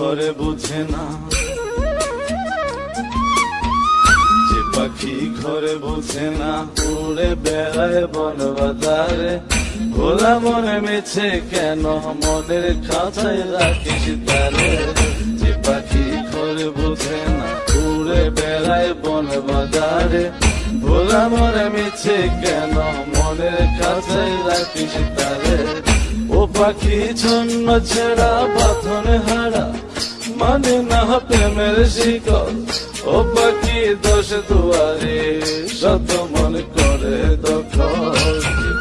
ঘরে বুঝে না, যে পাখি ঘরে বুঝে না, উড়ে বেড়ায় বন বাজারে। ভোলা মনে মিছে কেন মনের খাঁচায় রাখিস তারে, যে পাখি ঘরে বুঝে না, উড়ে বেড়ায় বন বাজারে। ভোলা মনে মিছে কেন মনের খাঁচায় রাখিস তারে। ও পাখি ছন্ন ছেড়া বাঁধন হারা, মানে না প্রেমের শিকল। ও পাখি দোষ দুয়ারে, শত মন করে দখল।